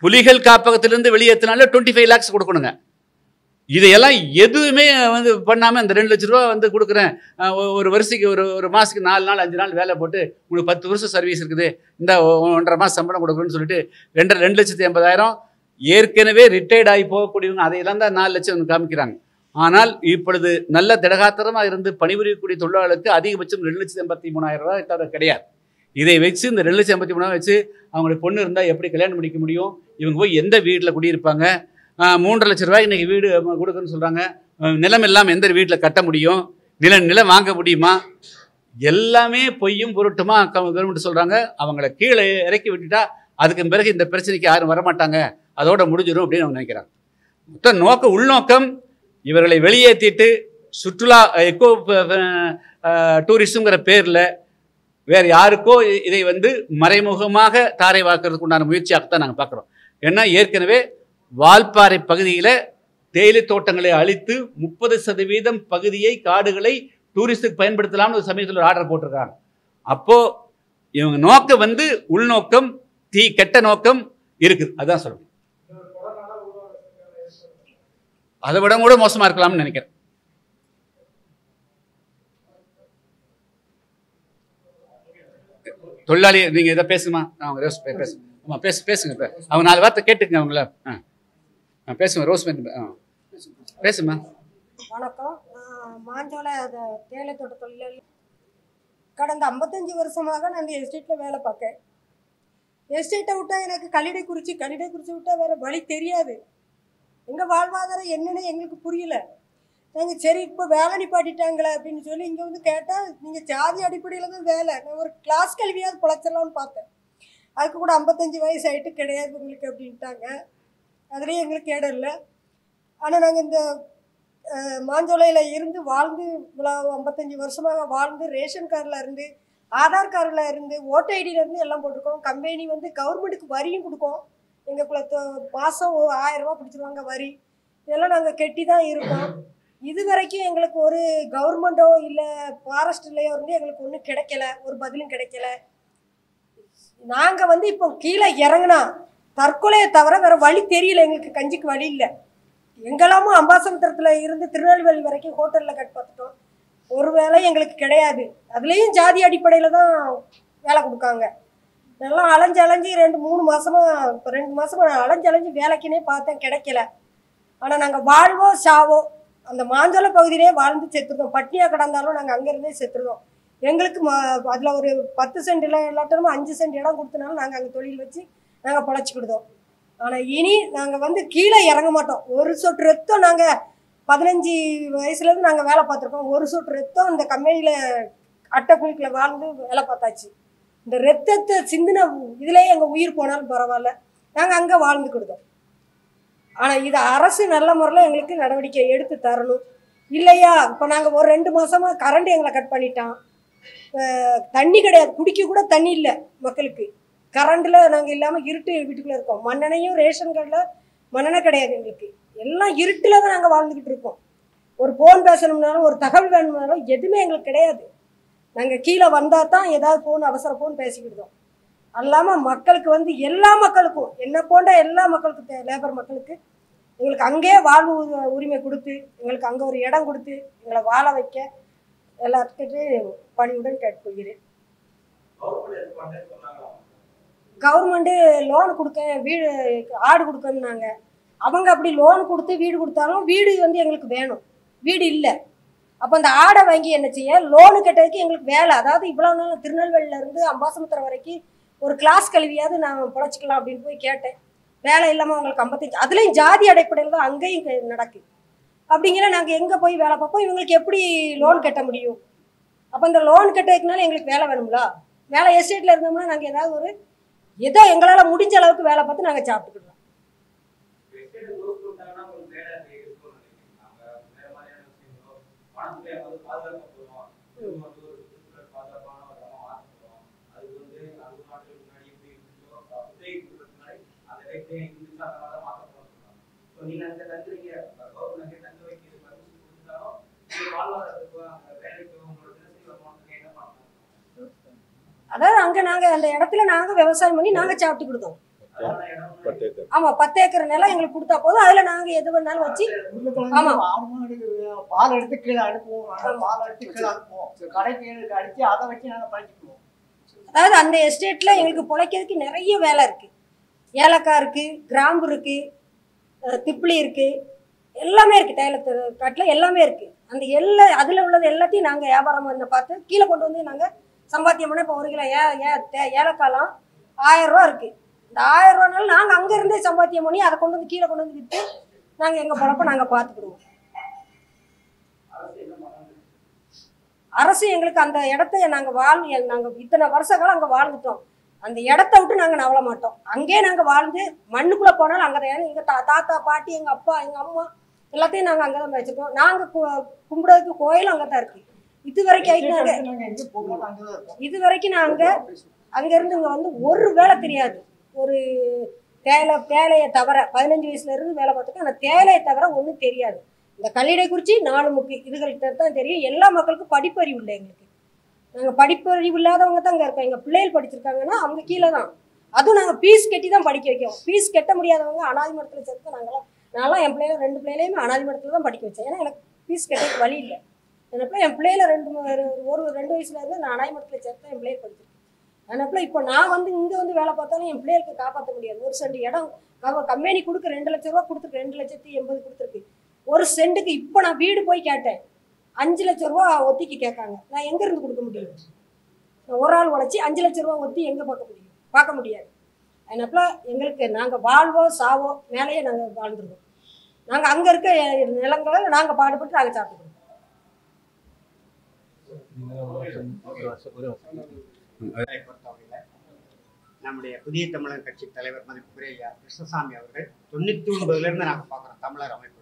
Speaker 1: புலிகள் காப்பகத்திலிருந்து வெளியேற்றினால 25 lakhs கொடுக்கணுங்க. இதையெல்லாம் எதுவுமே வந்து பண்ணாமல் இந்த 2 லட்ச ரூபா வந்து கொடுக்குறேன், ஒரு வருஷத்துக்கு ஒரு மாதத்துக்கு 4 நாள் 5 நாள் வேலை போட்டு உங்களுக்கு 10 வருஷம் சர்வீஸ் இருக்குது, இந்த 1.5 மாதம் சம்பளம் கொடுக்குறேன்னு சொல்லிட்டு 2,80,000 ஏற்கனவே ரிட்டையர்ட் ஆகி போகக்கூடியவங்க அதையெல்லாம் தான் 4 லட்சம் காமிக்கிறாங்க. ஆனால் இப்பொழுது நல்ல திடகாத்திரமாக இருந்து பணிபுரியக்கூடிய தொழிலாளர்களுக்கு அதிகபட்சம் 2,83,000 ரூபாய் தவிர கிடையாது. இதை வச்சு இந்த 2,83,000 வச்சு அவங்களுடைய பொண்ணு இருந்தால் எப்படி கல்யாணம் பண்ணிக்க முடியும்? இவங்க போய் எந்த வீட்டில் குடியிருப்பாங்க? 3.5 லட்ச ரூபாய்க்கு இன்றைக்கி வீடு கொடுக்குன்னு சொல்கிறாங்க. நிலம் இல்லாமல் எந்த வீட்டில் கட்ட முடியும்? நிலம் வாங்க முடியுமா? எல்லாமே பொய்யும் பொருட்டுமா கவர்மெண்ட் சொல்கிறாங்க. அவங்கள கீழே இறக்கி விட்டுட்டா அதுக்கு பிறகு இந்த பிரச்சனைக்கு யாரும் வரமாட்டாங்க, அதோட முடிஞ்சிடும் அப்படின்னு அவங்க நினைக்கிறாங்க. மொத்த உள்நோக்கம் இவர்களை வெளியேற்றிட்டு சுற்றுலா எக்கோ டூரிசம்ங்கிற பேரில் வேறு யாருக்கோ இதை வந்து மறைமுகமாக தாரை வாக்குறதுக்கு உண்டான முயற்சியாகத்தான் நாங்கள் பார்க்குறோம். ஏன்னா ஏற்கனவே வால்பாறை பகுதியில் தேயிலை தோட்டங்களை அழித்து 30% பகுதியை காடுகளை டூரிஸ்டுக்கு பயன்படுத்தலாம்னு ஒரு சமயத்தில் ஒரு ஆர்டர் போட்டிருக்காங்க. அப்போது இவங்க நோக்கம் வந்து உள்நோக்கம் கெட்ட நோக்கம் இருக்குது. அதுதான் சொல்லணும். அதை விட கூட மோசமாக இருக்கலாம்னு நினைக்கிறேன். தொழிலாளி நீங்கள் எதை பேசுமா? பேசுங்க பேசுங்க. அவங்க 4 வார்த்தை கேட்டுக்குங்க. அவங்கள பேசுங்க. ரோஸ்மெண்ட் பேசுமா.
Speaker 2: வணக்கம். மாஞ்சோலை தேயிலை தோட்ட தொழிலாளி. கடந்த 55 வருஷமாக நான் இந்த எஸ்டேட்டில் வேலை பார்க்கேன். எஸ்டேட்டை விட்டால் எனக்கு கல்லிடைக்குறிச்சி விட்டால் வேறு வழி தெரியாது. எங்கள் வாழ்வாதாரம் என்னன்னு எங்களுக்கு புரியல. நாங்கள் சரி இப்போ வேலை நிப்பாட்டிட்டாங்களே அப்படின்னு சொல்லி இங்கே வந்து கேட்டால் நீங்கள் ஜாதி அடிப்படையில் தான் வேலை, நான் ஒரு கிளாஸ் கல்வியாவது பொழைச்சிடலான்னு பார்த்தேன். அதுக்கு கூட 55 வயசு ஆகிட்டு கிடையாது உங்களுக்கு அப்படின்ட்டாங்க. அதுலேயும் எங்களுக்கு இடம் இல்லை. ஆனால் நாங்கள் இந்த மாஞ்சோலையில் இருந்து வாழ்ந்து 55 வருஷமாக வாழ்ந்து ரேஷன் கார்டில் இருந்து ஆதார் கார்டில் இருந்து ஓட்டர் ஐடியிலேருந்து எல்லாம் போட்டிருக்கோம். கம்பெனி வந்து கவர்மெண்ட்டுக்கு வரியும் கொடுக்கும். எங்களுக்குள்ள மாதம் 1000 ரூபா பிடிச்சிருவாங்க வரி. இதெல்லாம் நாங்கள் கெட்டி தான் இருக்கோம். இது வரைக்கும் எங்களுக்கு ஒரு கவர்மெண்ட்டோ இல்லை ஃபாரஸ்ட்லேயோ இருந்து எங்களுக்கு ஒன்றும் கிடைக்கல, ஒரு பதிலும் கிடைக்கல. நாங்கள் வந்து இப்போ கீழே இறங்கினா தற்கொலையை தவிர வேறு வழி தெரியல. எங்களுக்கு கஞ்சிக்கு வழி இல்லை. எங்கெல்லாமும் அம்பாசமுத்திரத்தில் இருந்து திருநெல்வேலி வரைக்கும் ஹோட்டலில் கட் பார்த்துட்டோம். ஒரு வேலை எங்களுக்கு கிடையாது. அதுலேயும் ஜாதி அடிப்படையில் தான் வேலை கொடுக்காங்க. நல்லா அலைஞ்சு 2-3 மாதமாக இப்போ 2 மாதமாக நான் அலைஞ்சு வேலைக்குன்னே பார்த்தேன், கிடைக்கல. ஆனால் நாங்கள் வாழ்வோ சாவோ அந்த மாஞ்சோலை பகுதியிலே வாழ்ந்து செத்துருந்தோம். பட்டினியாக கிடந்தாலும் நாங்கள் அங்கேருந்தே செத்துருந்தோம். எங்களுக்கு அதில் ஒரு 10 சென்ட் இல்லை எல்லாட்டரும் 5 சென்ட் இடம் கொடுத்தனாலும் நாங்கள் அங்கே தொழில் வச்சு நாங்கள் பொழைச்சிக்கிடுதோம். ஆனால் இனி நாங்கள் வந்து கீழே இறங்க மாட்டோம். ஒரு சொட்டு ரத்தம் நாங்கள் 15 வயசுலேருந்து நாங்கள் வேலை பார்த்துருக்கோம். ஒரு சொட்டு ரத்தம் இந்த கம்பெனியில் அட்டை குழுக்கில் வாழ்ந்து வேலை பார்த்தாச்சு. இந்த ரத்தத்தை சிந்தின இதுலேயே எங்கள் உயிர் போனாலும் பரவாயில்ல, நாங்கள் அங்கே வாழ்ந்துக்கிடுதோம். ஆனால் இது அரசு நல்ல முறையில் எங்களுக்கு நடவடிக்கை எடுத்து தரணும். இல்லையா இப்போ நாங்கள் ஒரு 2 மாதமாக கரண்ட் எங்களை கட் பண்ணிட்டான். தண்ணி கிடையாது, குடிக்க கூட தண்ணி இல்லை மக்களுக்கு. கரண்டில் நாங்கள் இல்லாமல் இருட்டு வீட்டுக்குள்ளே இருக்கோம். மண்ணெண்ணையும் ரேஷன் கார்டில் மண்ணெண்ணெய் கிடையாது எங்களுக்கு. எல்லாம் இருட்டில் தான் நாங்கள் வாழ்ந்துக்கிட்டு இருக்கோம். ஒரு ஃபோன் பேசணும்னாலும் ஒரு தகவல் வேணும்னாலும் எதுவுமே எங்களுக்கு கிடையாது. நாங்கள் கீழே வந்தால் தான் ஏதாவது ஃபோன் அவசர ஃபோன் பேசிக்கிட்டோம். அல்லாமல் மக்களுக்கு வந்து எல்லா மக்களுக்கும் என்ன போன்ற எல்லா மக்களுக்கு லேபர் மக்களுக்கு எங்களுக்கு அங்கேயே வாழ்வு உரிமை கொடுத்து எங்களுக்கு அங்கே ஒரு இடம் கொடுத்து எங்களை வாழ வைக்க எல்லாத்துக்கிட்டையும் பணியுடன் கேட்டுக்கொள்கிறேன். கவர்மெண்ட்டு லோன் கொடுக்க வீடு ஆடு கொடுக்கணுன்னாங்க. அவங்க அப்படி லோன் கொடுத்து வீடு கொடுத்தாலும் வீடு வந்து எங்களுக்கு வேணும், வீடு இல்லை. அப்போ அந்த ஆடை வாங்கி என்ன செய்ய, லோனு கட்டுறதுக்கு எங்களுக்கு வேலை. அதாவது இவ்வளோ நாள் திருநெல்வேலியிலேருந்து அம்பாசமுத்திரம் வரைக்கும் ஒரு கிளாஸ் கல்வியாவது நான் பொழைச்சிக்கலாம் அப்படின்னு போய் கேட்டேன். வேலை இல்லாமல் அவங்களுக்கு 55, அதுலேயும் ஜாதி அடிப்படையில் தான் அங்கேயும் நடக்குது. அப்படிங்கிற நாங்கள் எங்கே போய் வேலை பார்ப்போம்? இவங்களுக்கு எப்படி லோன் கட்ட முடியும்? அப்போ இந்த லோன் கட்டுறதுக்குனால எங்களுக்கு வேலை வேணுங்களா? வேலை எஸ்டேட்டில் இருந்தோம்னா நாங்கள் ஏதாவது ஒரு ஏதோ எங்களால் முடிஞ்ச அளவுக்கு வேலை பார்த்து நாங்கள் சாப்பிட்டுக்கிடுவோம். அதாவது அங்க நாங்க அந்த இடத்துல நாங்க விவசாயம் பண்ணி நாங்க சாப்பிட்டுக்கிட்டோம். ஆமா, 10 ஏக்கர் நிலம் எங்களுக்கு கொடுத்தா போதும், அதுல நாங்க எது வேணாலும் வச்சு. ஆமா,
Speaker 3: பால் எடுத்து கீழே அனுப்புவோம், பால் எடுத்து கீழே அனுப்புவோம், கடைக்கு அடிச்சு அதை வச்சு நாங்க பழக்கிக்குவோம்.
Speaker 2: அதாவது அந்த எஸ்டேட்ல எங்களுக்கு பிழைக்கிறதுக்கு நிறைய வேலை இருக்கு. ஏலக்காய் இருக்கு, கிராம்பு இருக்கு, திப்பிலி இருக்கு, எல்லாமே இருக்கு. தைலத்து காட்டில் எல்லாமே இருக்கு. அந்த அதுல உள்ளது எல்லாத்தையும் நாங்க வியாபாரம் பண்ண பார்த்து கீழே கொண்டு வந்து நாங்க சம்பாத்தியம் பண்ண. இப்போ 1 கிலோ ஏலக்காய்லாம் 1000 ரூபா இருக்கு. இந்த 1000 ரூபானாலும் நாங்கள் அங்கேருந்தே சம்பாத்தியம் பண்ணி அதை கொண்டு வந்து கீழே கொண்டு வந்து விற்று நாங்கள் எங்கள் பொழப்ப நாங்கள் பார்த்துக்கிடுவோம். அரசு எங்களுக்கு அந்த இடத்த நாங்கள் இத்தனை வருஷ காலம் அங்கே வாழ்ந்துட்டோம். அந்த இடத்த விட்டு நாங்கள் நவள மாட்டோம். அங்கேயே நாங்கள் வாழ்ந்து மண்ணுக்குள்ளே போனாலும் அங்கே தான். எங்கள் தாத்தா பாட்டி, எங்கள் அப்பா, எங்கள் அம்மா எல்லாத்தையும் நாங்கள் அங்கே தான் வச்சுருக்கோம். நாங்கள் கும்பிடுறதுக்கு கோயிலும் அங்கே தான் இருக்குது. இது வரைக்கும் நாங்கள் அங்கேருந்து இங்கே வந்து ஒரு வேலை தெரியாது. ஒரு தேலையை தவிர 15 வயசுல இருந்து வேலை பார்த்துருக்கோம். அந்த தேலையை தவிர ஒன்றும் தெரியாது. இந்த கல்லிடை குறிச்சி 4 முக்கு இதுகள்கிட்ட தான் தெரியும். எல்லா மக்களுக்கும் படிப்பறிவு இல்லை. எங்களுக்கு நாங்கள் படிப்பறிவு இல்லாதவங்க தான் அங்கே இருக்கோம். எங்கள் பிள்ளைகள் படிச்சிருக்காங்கன்னா அவங்க கீழே தான். அதுவும் நாங்கள் ஃபீஸ் கட்டி தான் படிக்க வைக்கோம். ஃபீஸ் கட்ட முடியாதவங்க அனாதி மடத்தில் சேர்த்து நான்லாம் என் பிள்ளைகளை 2 பிள்ளைகளையுமே அனாதி மடத்தில் தான் படிக்க வச்சேன். ஏன்னா எனக்கு ஃபீஸ் கட்டுறதுக்கு வழி இல்லை. எனக்கு என் பிள்ளையில 2 வயசுல இருந்து நான் அனாதி மடத்தில் சேர்த்து என் பிள்ளைகள் படிச்சிருக்கேன். அதனால இப்போ நான் வந்து இங்கே வந்து வேலை பார்த்தாலும் என் பிள்ளைகளுக்கு காப்பாற்ற முடியாது. 1 சென்ட் இடம் கம்பெனி கொடுக்க 2 லட்ச ரூபா கொடுத்துருக்கு, 2,80,000 கொடுத்துருக்கு. 1 சென்ட்டுக்கு இப்போ நான் வீடு போய் கேட்டேன், 5 லட்ச ரூபா ஒத்திக்கு கேட்காங்க. நான் எங்கேருந்து கொடுக்க முடியும்? நான் ஒரு ஆள் உழைச்சி 5 லட்ச ரூபா ஒத்தி எங்கே பார்க்க முடியாது. அதனால எங்களுக்கு நாங்கள் வாழ்வோ சாவோ மேலேயே நாங்கள் வாழ்ந்துருக்கோம். நாங்கள் அங்கே இருக்க நிலங்களை நாங்கள் பாடுபட்டு நாங்கள் சாப்பிட்டுருக்கோம்.
Speaker 4: நம்முடைய புதிய தமிழர் கட்சி தலைவர் மதிப்புக்குரிய கிருஷ்ணசாமி அவர்கள் 99லேருந்து நாங்கள் பார்க்குறோம். தமிழர் அமைப்பு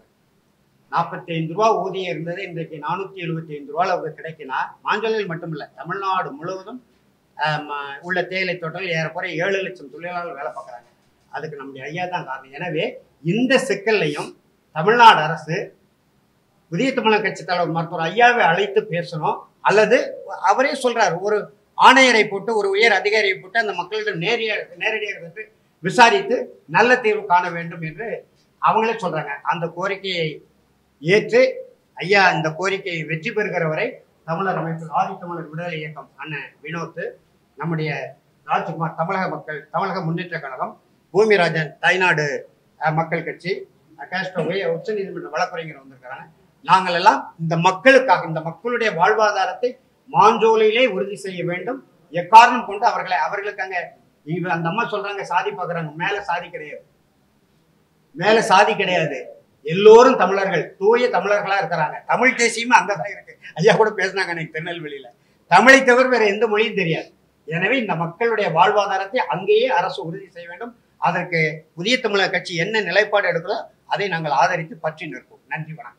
Speaker 4: 45 ரூபா ஊதியம் இருந்தது, இன்றைக்கு 475 ரூபாவில் அவங்க கிடைக்கினா மாஞ்சோலையில் மட்டும் இல்லை, தமிழ்நாடு முழுவதும் உள்ள தேயிலை தோட்டங்கள் ஏறக்குறைய 7 லட்சம் தொழிலாளர்கள் வேலை பார்க்குறாங்க. அதுக்கு நம்முடைய ஐயா தான் காரணம். எனவே இந்த சிக்கல்லையும் தமிழ்நாடு அரசு புதிய தமிழர் கட்சி தலைவர் மருத்துவர் ஐயாவை அழைத்து பேசணும். அல்லது அவரே சொல்றாரு, ஒரு ஆணையரை போட்டு ஒரு உயர் அதிகாரியை போட்டு அந்த மக்களிடம் நேரடியாக விசாரித்து நல்ல தீர்வு காண வேண்டும் என்று அவங்களே சொல்றாங்க. அந்த கோரிக்கையை ஏற்று ஐயா இந்த கோரிக்கையை வெற்றி பெறுகிற வரை தமிழர் அமைப்பு ஆதித்தமிழர் விடுதலை இயக்கம் அண்ணன் வினோத், நம்முடைய ராஜ்குமார் தமிழக முன்னேற்ற கழகம், பூமிராஜன் தாய்நாடு மக்கள் கட்சி, கேஸ்டோவை உச்ச நீதிமன்ற வழக்குரைஞர் வந்திருக்கிறாங்க. நாங்கள் எல்லாம் இந்த மக்களுக்காக, இந்த மக்களுடைய வாழ்வாதாரத்தை மாஞ்சோலையிலே உறுதி செய்ய வேண்டும். எக்காரணம் கொண்டு அவர்களுக்கு அங்க அந்த அம்மா சொல்றாங்க சாதி பார்க்குறாங்க. மேல சாதி கிடையாது. எல்லோரும் தமிழர்கள், தூய தமிழர்களா இருக்கிறாங்க. தமிழ் தேசியமே அங்கதான் இருக்கு. ஐயா கூட பேசினாங்க அன்னைக்கு திருநெல்வேலியில. தமிழை தவிர வேற எந்த மொழியும் தெரியாது. எனவே இந்த மக்களுடைய வாழ்வாதாரத்தை அங்கேயே அரசு உறுதி செய்ய வேண்டும். அதற்கு புதிய தமிழர் கட்சி என்ன நிலைப்பாடு எடுக்கிறதோ அதை நாங்கள் ஆதரித்து பற்றி நிற்போம். நன்றி, வணக்கம்.